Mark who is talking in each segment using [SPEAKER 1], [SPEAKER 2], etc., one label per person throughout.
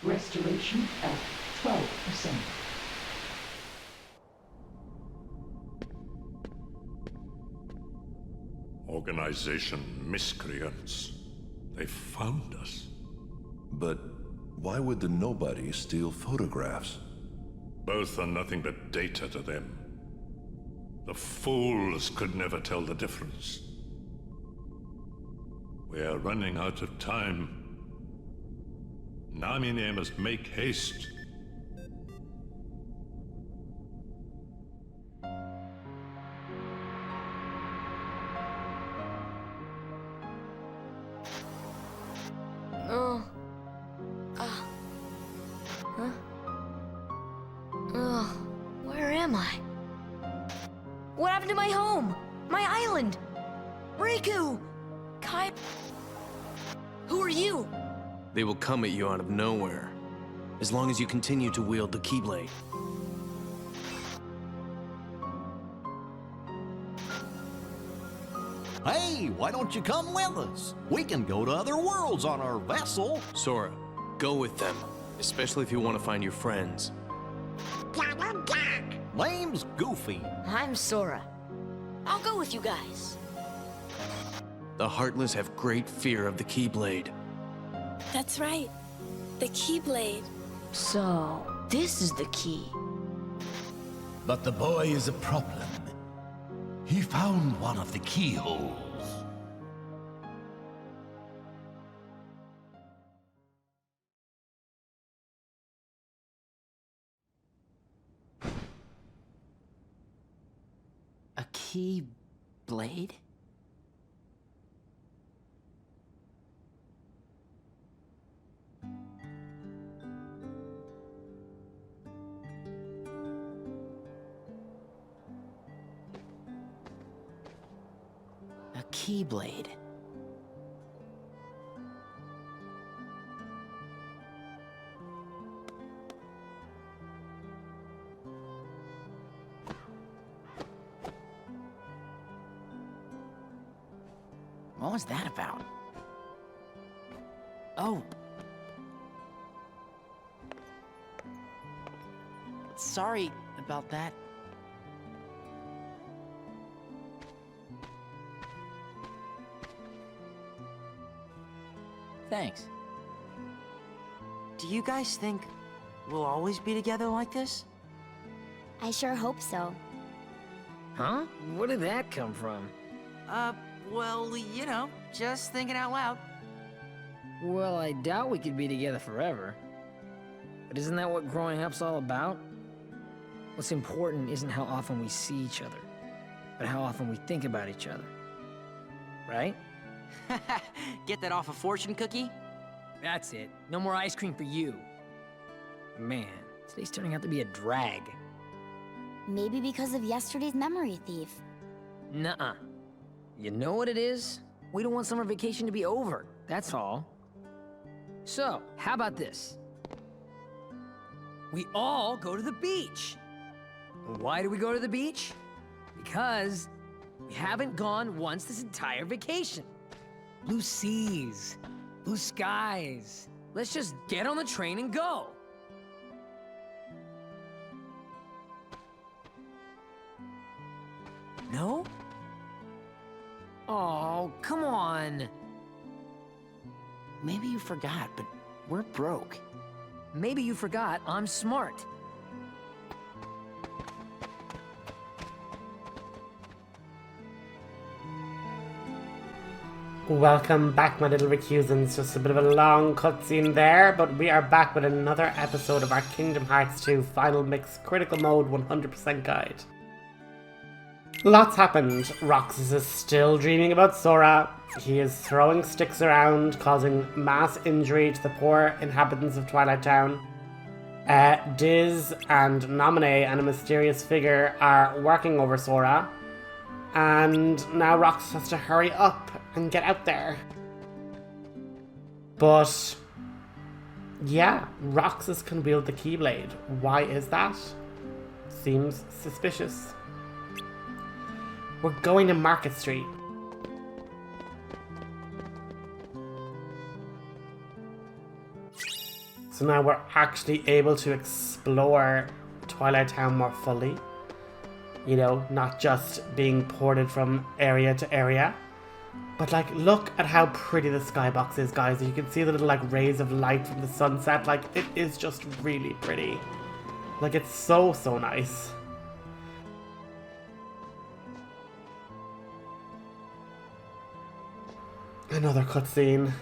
[SPEAKER 1] Restoration at 12%.
[SPEAKER 2] Organization miscreants. They found us.
[SPEAKER 3] But why would the nobodies steal photographs?
[SPEAKER 2] Both are nothing but data to them. The fools could never tell the difference. We are running out of time. Namine must make haste.
[SPEAKER 4] Where am I? What happened to my home? My island? Riku! Kai... Who are you?
[SPEAKER 5] They will come at you out of nowhere, as long as you continue to wield the Keyblade.
[SPEAKER 6] Hey, why don't you come with us? We can go to other worlds on our vessel.
[SPEAKER 5] Sora, go with them, especially if you want to find your friends.
[SPEAKER 6] Name's Goofy.
[SPEAKER 4] I'm Sora. I'll go with you guys.
[SPEAKER 5] The Heartless have great fear of the Keyblade.
[SPEAKER 7] That's right. The Keyblade.
[SPEAKER 4] So, this is the key.
[SPEAKER 8] But the boy is a problem. He found one of the keyholes.
[SPEAKER 9] A Keyblade? A Keyblade. What was that about? Oh. Sorry about that. Thanks. Do you guys think we'll always be together like this?
[SPEAKER 7] I sure hope so.
[SPEAKER 9] Huh? Where did that come from?
[SPEAKER 10] Well, you know, just thinking out loud.
[SPEAKER 9] Well, I doubt we could be together forever. But isn't that what growing up's all about? What's important isn't how often we see each other, but how often we think about each other. Right?
[SPEAKER 10] Get that off a fortune cookie?
[SPEAKER 9] That's it. No more ice cream for you. Man, today's turning out to be a drag.
[SPEAKER 7] Maybe because of yesterday's memory thief.
[SPEAKER 9] Nuh-uh. You know what it is? We don't want summer vacation to be over, that's all. So, how about this? We all go to the beach. Why do we go to the beach? Because we haven't gone once this entire vacation. Blue seas, blue skies. Let's just get on the train and go. No? Oh, come on. Maybe you forgot, but we're broke. Maybe you forgot I'm smart.
[SPEAKER 11] Welcome back, my little recusants. Just a bit of a long cutscene there, but we are back with another episode of our Kingdom Hearts 2 Final Mix Critical Mode 100% guide. Lots happened. Roxas is still dreaming about Sora. He is throwing sticks around, causing mass injury to the poor inhabitants of Twilight Town. Diz and Nominee and a mysterious figure are working over Sora. And now Roxas has to hurry up and get out there. But yeah, Roxas can wield the Keyblade. Why is that? Seems suspicious. We're going to Market Street. So now we're actually able to explore Twilight Town more fully. You know, not just being ported from area to area. But like, look at how pretty the skybox is, guys. You can see the little like rays of light from the sunset. Like, it is just really pretty. Like, it's so, so nice. Another cutscene.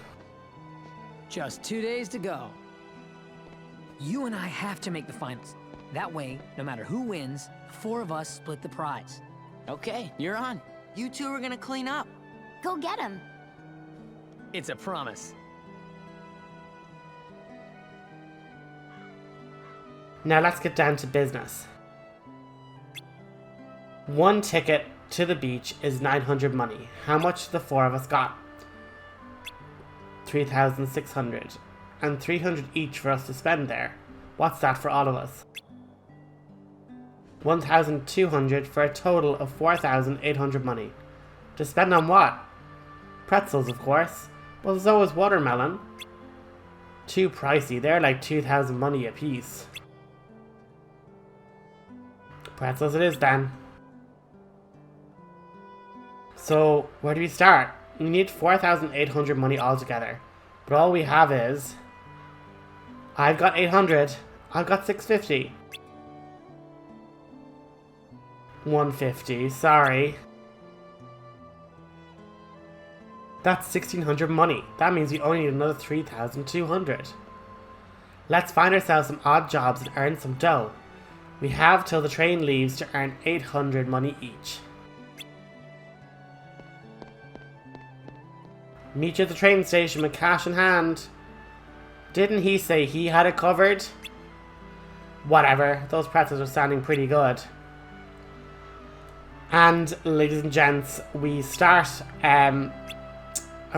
[SPEAKER 9] Just 2 days to go. You and I have to make the finals. That way, no matter who wins, the 4 of us split the prize.
[SPEAKER 10] Okay, you're on. You two are gonna clean up.
[SPEAKER 7] Go get him.
[SPEAKER 9] It's a promise.
[SPEAKER 11] Now let's get down to business. 1 ticket to the beach is 900 money. How much the 4 of us got? 3,600. And 300 each for us to spend there. What's that for all of us? 1,200 for a total of 4,800 money. To spend on what? Pretzels, of course. Well, so is watermelon. Too pricey. They're like 2,000 money a piece. Pretzels it is then. So, where do we start? We need 4,800 money altogether. But all we have is... I've got 800. I've got 650. 150, sorry. That's 1,600 money. That means we only need another 3,200. Let's find ourselves some odd jobs and earn some dough. We have till the train leaves to earn 800 money each. Meet you at the train station with cash in hand. Didn't he say he had it covered? Whatever, those pretzels are sounding pretty good. And, ladies and gents, we start a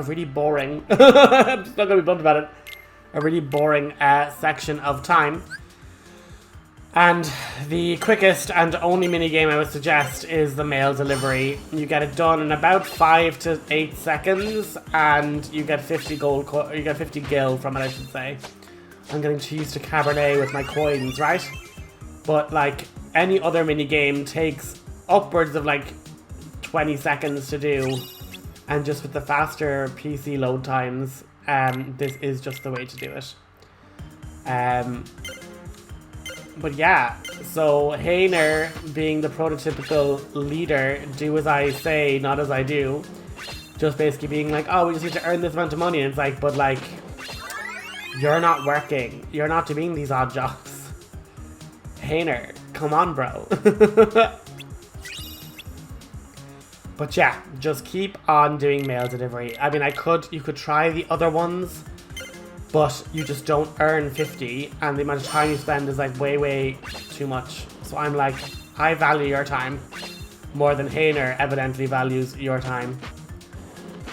[SPEAKER 11] really boring, I'm just not going to be blunt about it, a really boring section of time. And the quickest and only minigame I would suggest is the mail delivery. You get it done in about 5 to 8 seconds, and you get 50 gold, you get 50 gil from it, I should say. I'm getting too used to Cabernet with my coins, right? But like any other minigame takes upwards of like 20 seconds to do, and just with the faster PC load times, this is just the way to do it. But yeah, so Hayner, being the prototypical leader, do as I say, not as I do, just basically being like, oh, we just need to earn this amount of money, and it's like, but like, you're not working, you're not doing these odd jobs. Hayner, come on, bro. But yeah, just keep on doing mail delivery. I mean, you could try the other ones, but you just don't earn 50, and the amount of time you spend is like way, way too much. So I'm like, I value your time more than Hayner evidently values your time.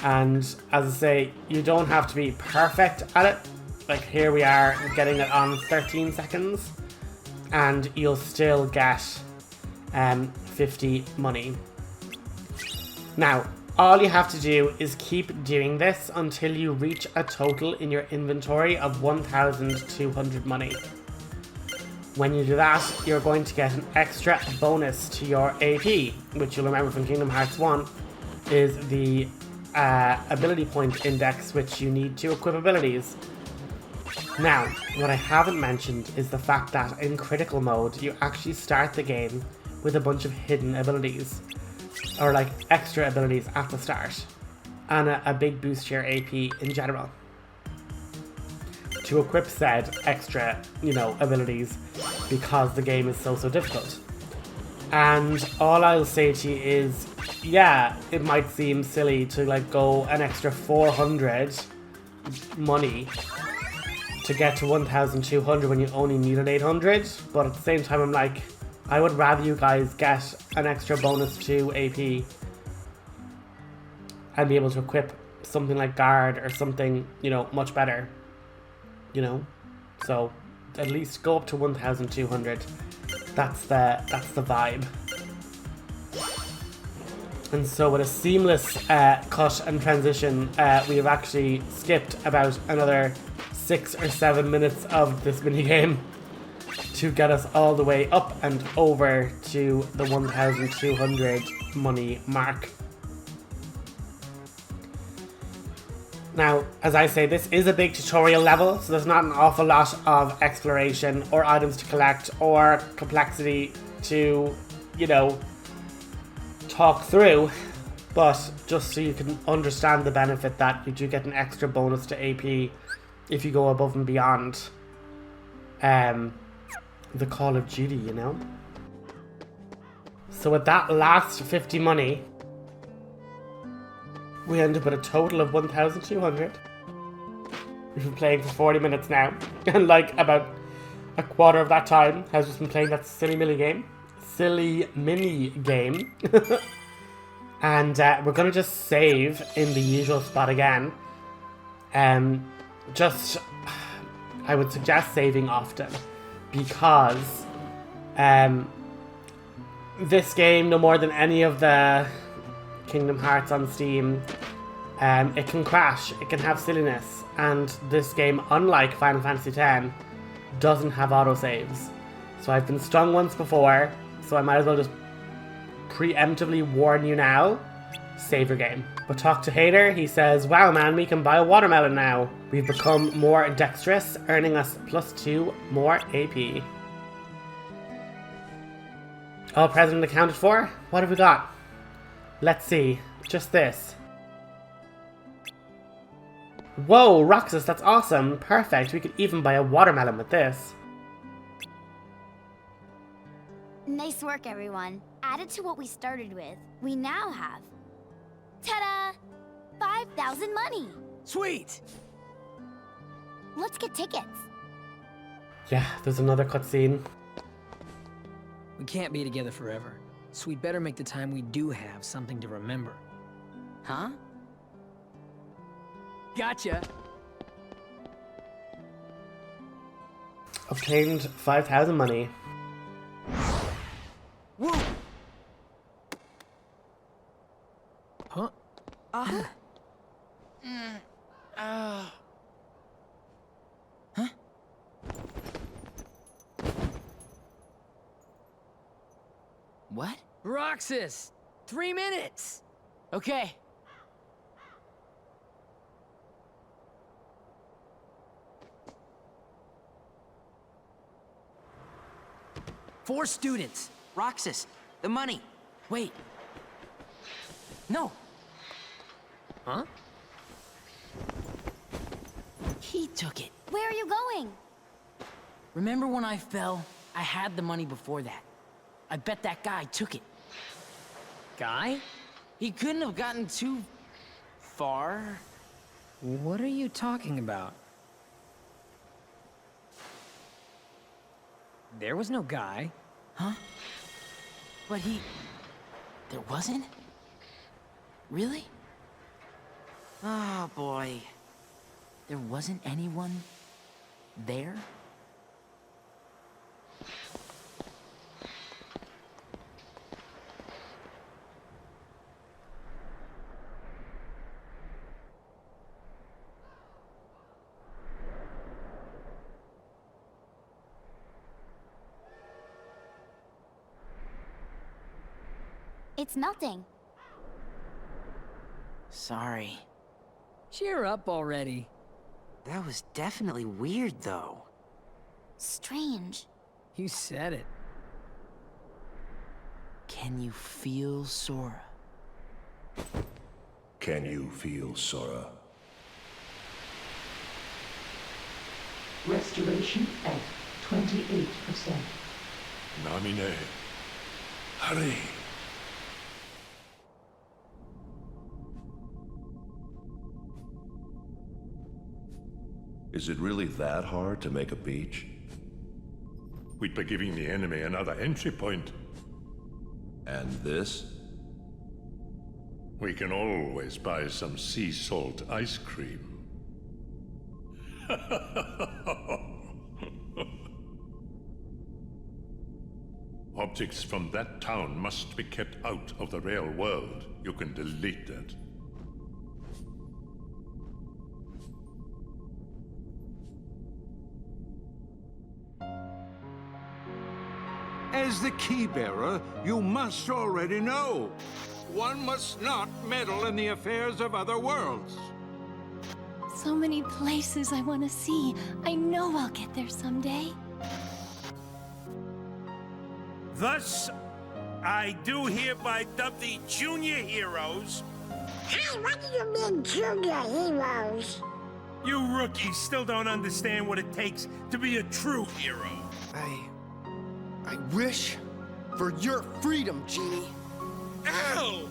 [SPEAKER 11] And as I say, you don't have to be perfect at it. Like here we are getting it on 13 seconds, and you'll still get 50 money. Now, all you have to do is keep doing this until you reach a total in your inventory of 1,200 money. When you do that, you're going to get an extra bonus to your AP, which you'll remember from Kingdom Hearts 1 is the ability point index which you need to equip abilities. Now, what I haven't mentioned is the fact that in critical mode, you actually start the game with a bunch of hidden abilities, or like extra abilities at the start, and a big boost to your AP in general. To equip said extra, abilities, because the game is so difficult. And all I'll say to you is, yeah, it might seem silly to like go an extra 400 money to get to 1,200 when you only need an 800, but at the same time I'm like, I would rather you guys get an extra bonus to AP and be able to equip something like guard or something, much better. So at least go up to 1,200. That's the vibe. And so with a seamless cut and transition, we have actually skipped about another 6 or 7 minutes of this minigame to get us all the way up and over to the 1,200 money mark. Now, as I say, this is a big tutorial level, so there's not an awful lot of exploration or items to collect or complexity to, you know, talk through. But just so you can understand the benefit that you do get an extra bonus to AP if you go above and beyond the Call of Duty, you know? So with that last 50 money, we end up with a total of 1,200. We've been playing for 40 minutes now, and like about a quarter of that time has just been playing that silly mini game. And we're gonna just save in the usual spot again. I would suggest saving often, because this game, no more than any of the Kingdom Hearts on Steam, it can crash, it can have silliness, and this game, unlike Final Fantasy X, doesn't have autosaves. So I've been stung once before, so I might as well just preemptively warn you now, save your game. But talk to Hater, he says, wow man, we can buy a watermelon now. We've become more dexterous, earning us +2 more AP. All present accounted for? What have we got? Let's see. Just this. Whoa, Roxas, that's awesome. Perfect. We could even buy a watermelon with this.
[SPEAKER 7] Nice work, everyone. Added to what we started with, we now have... ta-da! 5,000 money!
[SPEAKER 9] Sweet!
[SPEAKER 7] Let's get tickets.
[SPEAKER 11] Yeah, there's another cutscene.
[SPEAKER 9] We can't be together forever, so we'd better make the time we do have something to remember.
[SPEAKER 10] Huh?
[SPEAKER 9] Gotcha!
[SPEAKER 11] Obtained 5,000 money.
[SPEAKER 9] Whoa! Huh?
[SPEAKER 10] Huh? What?
[SPEAKER 9] Roxas! 3 minutes!
[SPEAKER 10] Okay.
[SPEAKER 9] Four students.
[SPEAKER 10] Roxas, the money. Wait. No.
[SPEAKER 9] Huh?
[SPEAKER 10] He took it.
[SPEAKER 7] Where are you going?
[SPEAKER 10] Remember when I fell? I had the money before that. I bet that guy took it.
[SPEAKER 9] Guy?
[SPEAKER 10] He couldn't have gotten too far.
[SPEAKER 9] What are you talking about? There was no guy.
[SPEAKER 10] Huh? But there wasn't? Really? Oh, boy. There wasn't anyone there?
[SPEAKER 7] It's melting.
[SPEAKER 10] Sorry.
[SPEAKER 9] Cheer up already.
[SPEAKER 10] That was definitely weird, though.
[SPEAKER 7] Strange.
[SPEAKER 9] You said it.
[SPEAKER 10] Can you feel Sora?
[SPEAKER 3] Can you feel Sora?
[SPEAKER 1] Restoration at 28%.
[SPEAKER 2] Namine. Hurry.
[SPEAKER 3] Is it really that hard to make a beach?
[SPEAKER 2] We'd be giving the enemy another entry point.
[SPEAKER 3] And this?
[SPEAKER 2] We can always buy some sea salt ice cream. Objects from that town must be kept out of the real world. You can delete that.
[SPEAKER 12] As the key bearer, you must already know. One must not meddle in the affairs of other worlds.
[SPEAKER 13] So many places I want to see. I know I'll get there someday.
[SPEAKER 14] Thus, I do hereby dub the junior heroes.
[SPEAKER 15] Hey, what do you mean, junior heroes?
[SPEAKER 14] You rookies still don't understand what it takes to be a true hero.
[SPEAKER 16] I wish for your freedom, Genie.
[SPEAKER 14] Ow!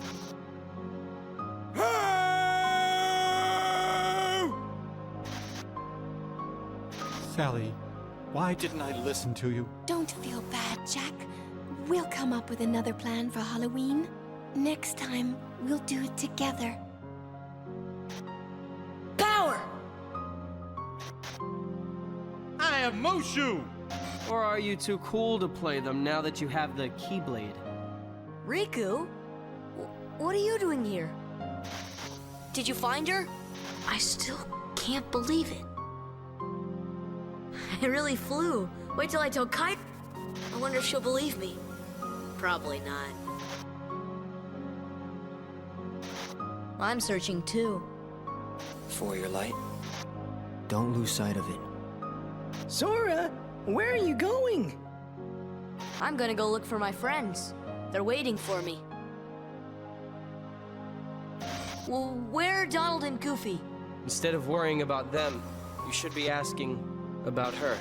[SPEAKER 17] Sally, why didn't I listen to you?
[SPEAKER 13] Don't feel bad, Jack. We'll come up with another plan for Halloween. Next time, we'll do it together.
[SPEAKER 10] Power!
[SPEAKER 18] I have Mushu! Or are you too cool to play them now that you have the Keyblade?
[SPEAKER 4] Riku? What are you doing here? Did you find her? I still can't believe it. I really flew. Wait till I tell Kai. I wonder if she'll believe me. Probably not. I'm searching too.
[SPEAKER 5] For your light. Don't lose sight of it.
[SPEAKER 9] Sora, where are you going?
[SPEAKER 4] I'm gonna go look for my friends. They're waiting for me. Well, where are Donald and Goofy?
[SPEAKER 18] Instead of worrying about them, you should be asking about her.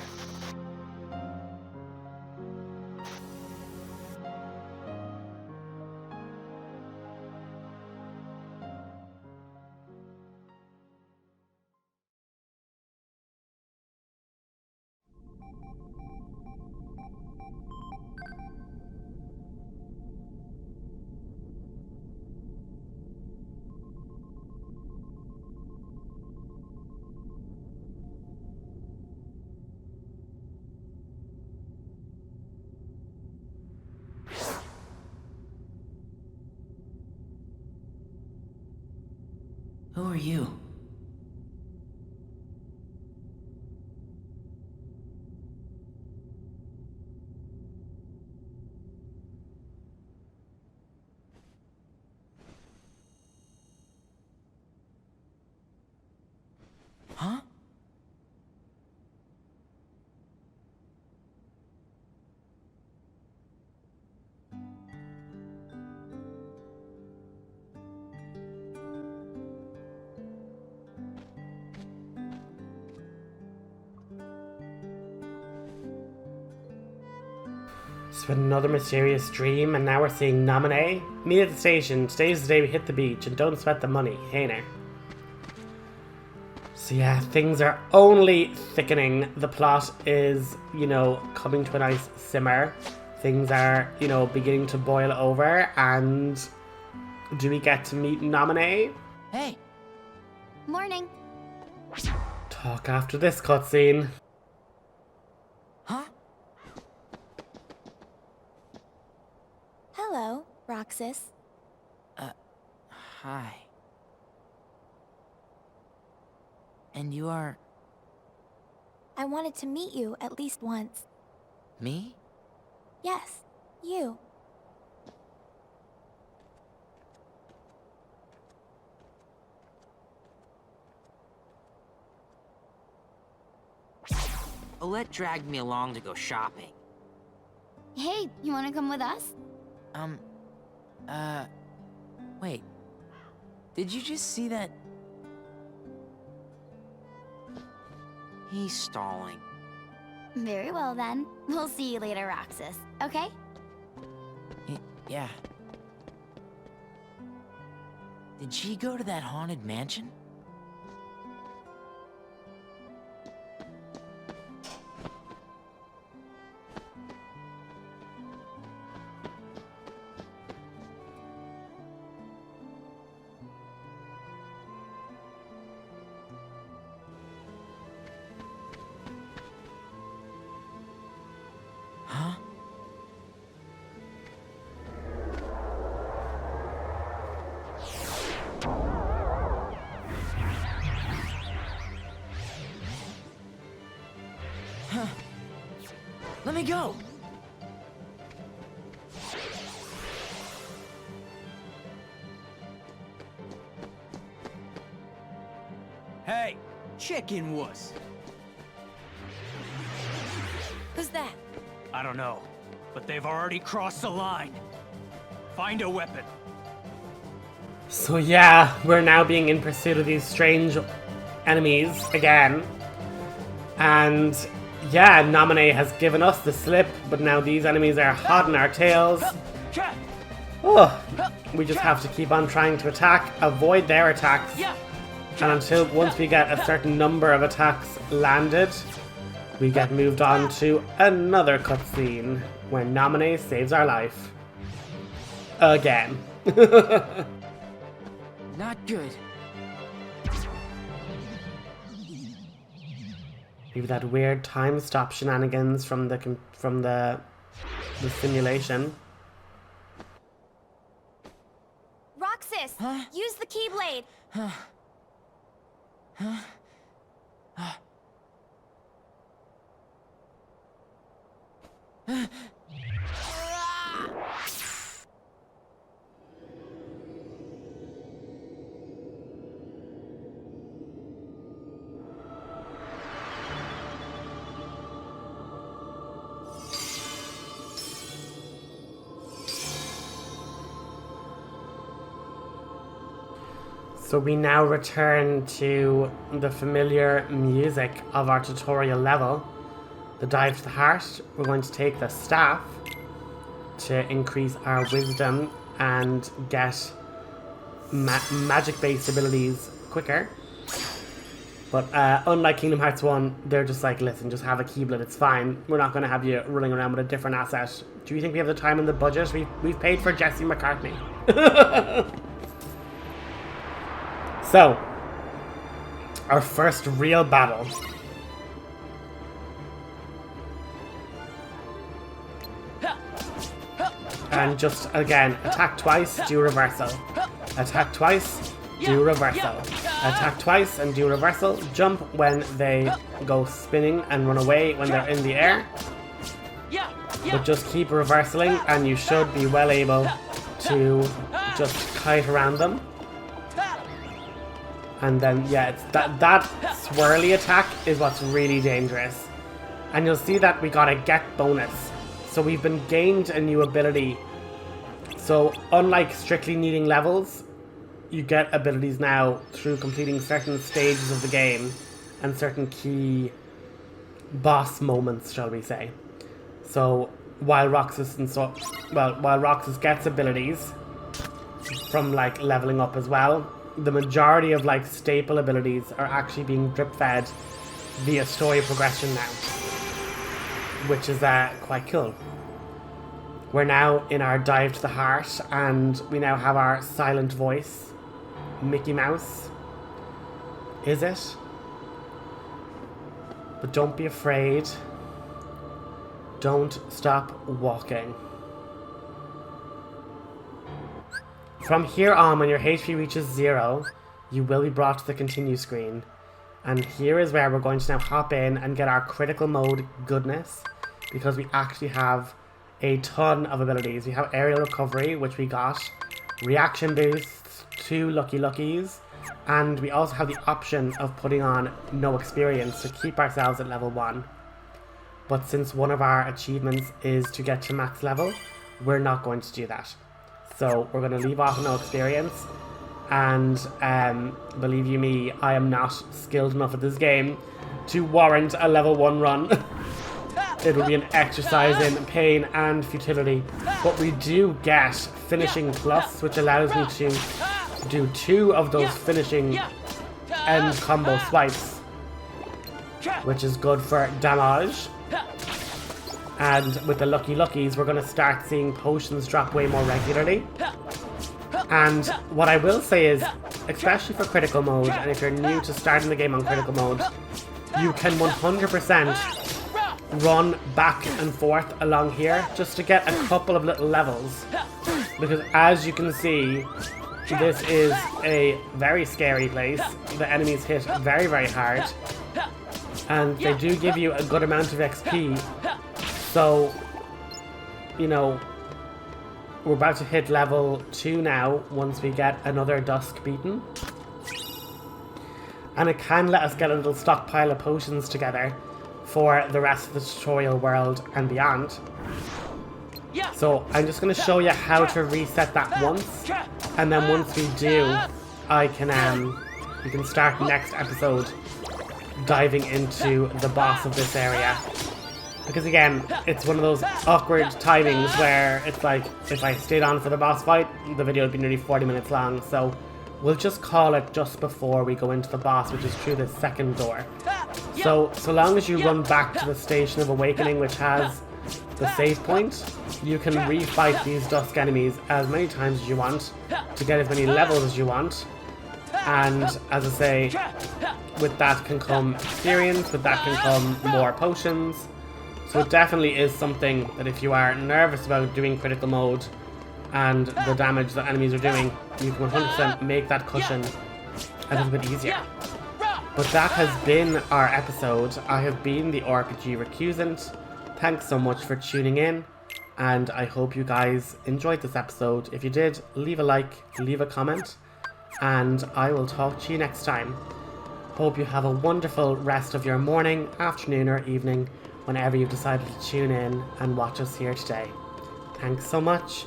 [SPEAKER 10] Who are you? Huh?
[SPEAKER 11] It's been another mysterious dream, and now we're seeing Nominee. Meet at the station. Today's the day we hit the beach, and don't sweat the money. Hey now. So yeah, things are only thickening. The plot is, you know, coming to a nice simmer. Things are, you know, beginning to boil over, and do we get to meet Nominee?
[SPEAKER 10] Hey.
[SPEAKER 7] Morning.
[SPEAKER 11] Talk after this cutscene.
[SPEAKER 10] Huh?
[SPEAKER 13] Hello, Roxas.
[SPEAKER 10] Hi. And you are...
[SPEAKER 13] I wanted to meet you at least once.
[SPEAKER 10] me?
[SPEAKER 13] Yes, you.
[SPEAKER 10] Olette dragged me along to go shopping.
[SPEAKER 7] Hey, you want to come with us?
[SPEAKER 10] Wait. Did you just see that? He's stalling.
[SPEAKER 7] Very well then. We'll see you later, Roxas. Okay?
[SPEAKER 10] Yeah. Did she go to that haunted mansion? Huh? Huh. Let me go! chicken wuss.
[SPEAKER 4] Who's that?
[SPEAKER 19] I don't know, but they've already crossed the line. Find a weapon.
[SPEAKER 11] So yeah, we're now being in pursuit of these strange enemies again. And yeah, Nominee has given us the slip, but now these enemies are hot on our tails. Oh, we just have to keep on trying to attack, avoid their attacks. And until once we get a certain number of attacks landed, we get moved on to another cutscene where Nominee saves our life. Again.
[SPEAKER 10] Not good.
[SPEAKER 11] Maybe that weird time stop shenanigans from the simulation.
[SPEAKER 7] Roxas, use the Keyblade.
[SPEAKER 11] So we now return to the familiar music of our tutorial level. The dive to the heart. We're going to take the staff to increase our wisdom and get magic-based abilities quicker. But unlike Kingdom Hearts 1, they're just like, listen, just have a Keyblade, it's fine. We're not going to have you running around with a different asset. Do you think we have the time and the budget? We've paid for Jesse McCartney. So, our first real battle. And just, again, attack twice, do reversal. Attack twice, do reversal. Attack twice and do reversal. Jump when they go spinning and run away when they're in the air. But just keep reversaling and you should be well able to just kite around them. And then, yeah, it's that swirly attack is what's really dangerous. And you'll see that we got a get bonus. So we've been gained a new ability. So unlike strictly needing levels, you get abilities now through completing certain stages of the game and certain key boss moments, shall we say. So while Roxas gets abilities from like leveling up as well, the majority of like staple abilities are actually being drip fed via story progression now, which is quite cool. We're now in our dive to the heart and we now have our silent voice, Mickey Mouse. Is it? But don't be afraid. Don't stop walking. From here on, when your HP reaches 0, you will be brought to the continue screen. And here is where we're going to now hop in and get our critical mode goodness, because we actually have a ton of abilities. We have aerial recovery, which we got, reaction boosts, 2 lucky luckies, and we also have the option of putting on no experience to keep ourselves at level 1. But since one of our achievements is to get to max level, we're not going to do that. So we're going to leave off no experience, and believe you me, I am not skilled enough at this game to warrant a level 1 run. It will be an exercise in pain and futility. But we do get finishing plus, which allows me to do 2 of those finishing end combo swipes, which is good for damage. And with the lucky luckies, we're going to start seeing potions drop way more regularly. And what I will say is, especially for critical mode, and if you're new to starting the game on critical mode, you can 100% run back and forth along here just to get a couple of little levels. Because as you can see, this is a very scary place. The enemies hit very, very hard. And they do give you a good amount of XP. So, you know, we're about to hit level 2 now, once we get another Dusk beaten. and it can let us get a little stockpile of potions together for the rest of the tutorial world and beyond. So I'm just going to show you how to reset that once, and then once we do, we can start next episode diving into the boss of this area. Because again, it's one of those awkward timings where it's like, if I stayed on for the boss fight, the video would be nearly 40 minutes long, so we'll just call it just before we go into the boss, which is through the second door. So long as you run back to the Station of Awakening, which has the save point, you can refight these dusk enemies as many times as you want to get as many levels as you want. And as I say, with that can come experience, with that can come more potions. So it definitely is something that if you are nervous about doing critical mode and the damage that enemies are doing, you can 100% make that cushion a little bit easier. But that has been our episode. I have been the RPG Recusant. Thanks so much for tuning in, and I hope you guys enjoyed this episode. If you did, leave a like, leave a comment, and I will talk to you next time. Hope you have a wonderful rest of your morning, afternoon, or evening, whenever you've decided to tune in and watch us here today. Thanks so much.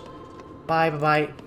[SPEAKER 11] Bye bye bye.